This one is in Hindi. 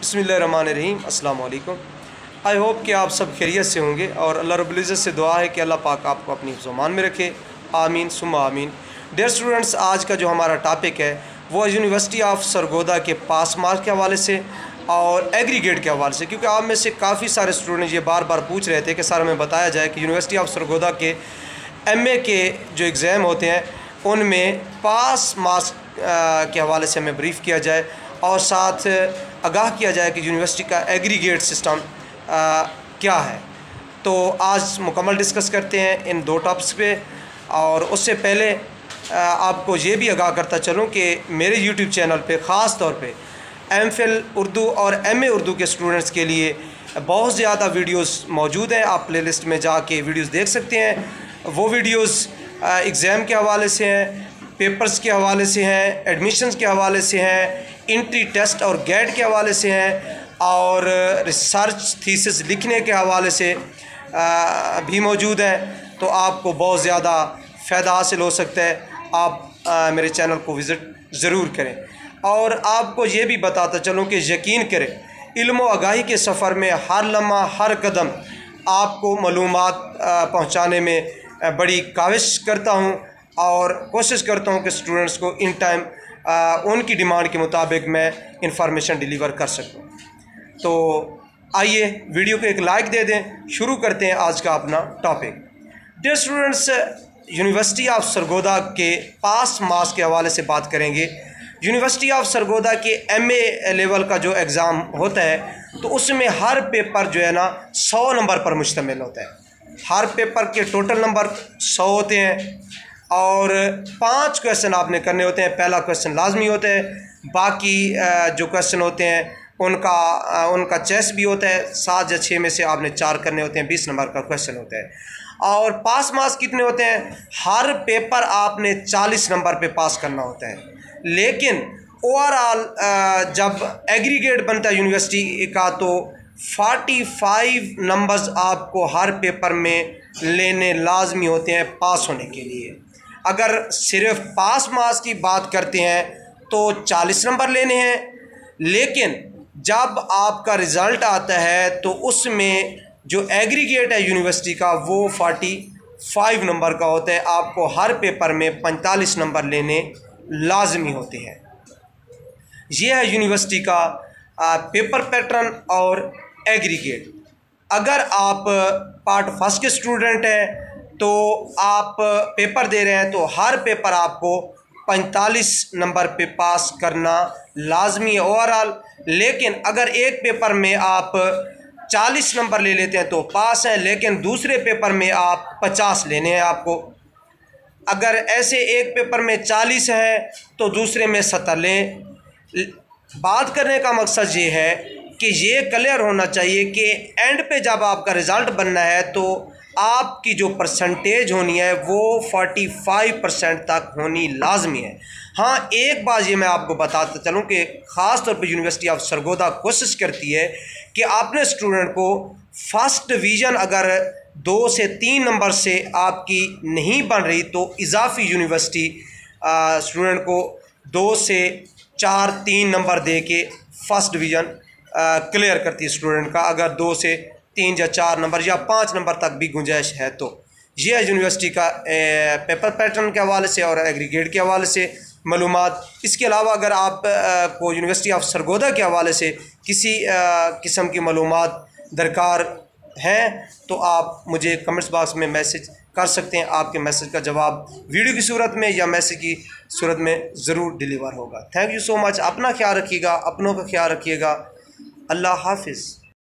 बिस्मिल्लाहिर्रहमानिर्रहीम अस्सलाम वालेकुम। आई होप कि आप सब खैरियत से होंगे और अल्लाह रब्बुल इज़्ज़त से दुआ है कि अल्लाह पाक आपको अपनी हिफ्ज़-ओ-अमान में रखे। आमीन सुम्मा आमीन। डियर स्टूडेंट्स, आज का जो हमारा टॉपिक है वो यूनिवर्सिटी ऑफ सरगोदा के पास मार्क्स के हवाले से और एग्रीगेट के हवाले से, क्योंकि आप में से काफ़ी सारे स्टूडेंट ये बार बार पूछ रहे थे कि सर हमें बताया जाए कि यूनिवर्सिटी ऑफ सरगोदा के MA के जो एग्ज़ाम होते हैं उनमें पास मार्क्स के हवाले से हमें ब्रीफ़ किया जाए और साथ आगाह किया जाए कि यूनिवर्सिटी का एग्रीगेट सिस्टम क्या है। तो आज मुकम्मल डिस्कस करते हैं इन दो टॉपिक्स पे। और उससे पहले आपको ये भी आगाह करता चलूँ कि मेरे YouTube चैनल पे ख़ास तौर पे MPhil उर्दू और MA उर्दू के स्टूडेंट्स के लिए बहुत ज़्यादा वीडियोस मौजूद हैं। आप प्लेलिस्ट में जाके वीडियोस देख सकते हैं। वो वीडियोस एग्ज़ाम के हवाले से हैं, पेपर्स के हवाले से हैं, एडमिशन्स के हवाले से हैं, इंट्री टेस्ट और गेट के हवाले से हैं और रिसर्च थीसिस लिखने के हवाले से भी मौजूद हैं। तो आपको बहुत ज़्यादा फ़ायदा हासिल हो सकता है। आप मेरे चैनल को विज़िट ज़रूर करें। और आपको ये भी बताता चलूँ कि यकीन करें, इल्म व आगाही के सफ़र में हर लम्हा हर कदम आपको मालूमात पहुँचाने में बड़ी काविश करता हूँ और कोशिश करता हूँ कि स्टूडेंट्स को इन टाइम उनकी डिमांड के मुताबिक मैं इंफॉर्मेशन डिलीवर कर सकूँ। तो आइए वीडियो को एक लाइक दे दें। शुरू करते हैं आज का अपना topic. Dear students, university of Sargodha के पास मार्क्स के हवाले से बात करेंगे। यूनिवर्सिटी ऑफ सरगोदा के MA लेवल का जो एग्ज़ाम होता है तो उसमें हर पेपर जो है ना 100 नंबर पर मुश्तमिल होता है। हर पेपर के टोटल नंबर 100 होते हैं और 5 क्वेश्चन आपने करने होते हैं। पहला क्वेश्चन लाजमी होता है, बाकी जो क्वेश्चन होते हैं उनका चेस भी होता है। 7 या 6 में से आपने 4 करने होते हैं। 20 नंबर का क्वेश्चन होता है। और पास मार्क्स कितने होते हैं? हर पेपर आपने 40 नंबर पे पास करना होता है। लेकिन ओवरऑल जब एग्रीगेट बनता है यूनिवर्सिटी का तो 45 नंबर्स आपको हर पेपर में लेने लाजमी होते हैं पास होने के लिए। अगर सिर्फ पास मार्क्स की बात करते हैं तो 40 नंबर लेने हैं, लेकिन जब आपका रिज़ल्ट आता है तो उसमें जो एग्रीगेट है यूनिवर्सिटी का वो 45 नंबर का होता है। आपको हर पेपर में 45 नंबर लेने लाजमी होते हैं। ये है यूनिवर्सिटी का पेपर पैटर्न और एग्रीगेट। अगर आप पार्ट फर्स्ट के स्टूडेंट हैं तो आप पेपर दे रहे हैं तो हर पेपर आपको 45 नंबर पे पास करना लाजमी है ओवरऑल। लेकिन अगर एक पेपर में आप 40 नंबर ले लेते हैं तो पास है, लेकिन दूसरे पेपर में आप 50 लेने हैं आपको। अगर ऐसे एक पेपर में 40 है तो दूसरे में 70 लें। बात करने का मकसद ये है कि ये क्लियर होना चाहिए कि एंड पे जब आपका रिज़ल्ट बनना है तो आपकी जो परसेंटेज होनी है वो 45% तक होनी लाजमी है। हाँ, एक बात ये मैं आपको बताता चलूँ कि ख़ास तौर पे यूनिवर्सिटी ऑफ सरगोदा कोशिश करती है कि अपने स्टूडेंट को फर्स्ट डिवीज़न अगर 2 से 3 नंबर से आपकी नहीं बन रही तो इजाफी यूनिवर्सिटी स्टूडेंट को 2 से 4-3 नंबर दे के फर्स्ट डिवीज़न क्लियर करती है स्टूडेंट का। अगर 2 से 3 या 4 नंबर या 5 नंबर तक भी गुंजाइश है तो ये है यूनिवर्सिटी का पेपर पैटर्न के हवाले से और एग्रीगेट के हवाले से मालूमात। इसके अलावा अगर आप को यूनिवर्सिटी ऑफ सरगोदा के हवाले से किसी किस्म की मालूमात दरकार हैं तो आप मुझे कमेंट्स बॉक्स में मैसेज कर सकते हैं। आपके मैसेज का जवाब वीडियो की सूरत में या मैसेज की सूरत में ज़रूर डिलीवर होगा। Thank you so much. अपना ख्याल रखिएगा, अपनों का ख्याल रखिएगा। अल्लाह हाफिज़।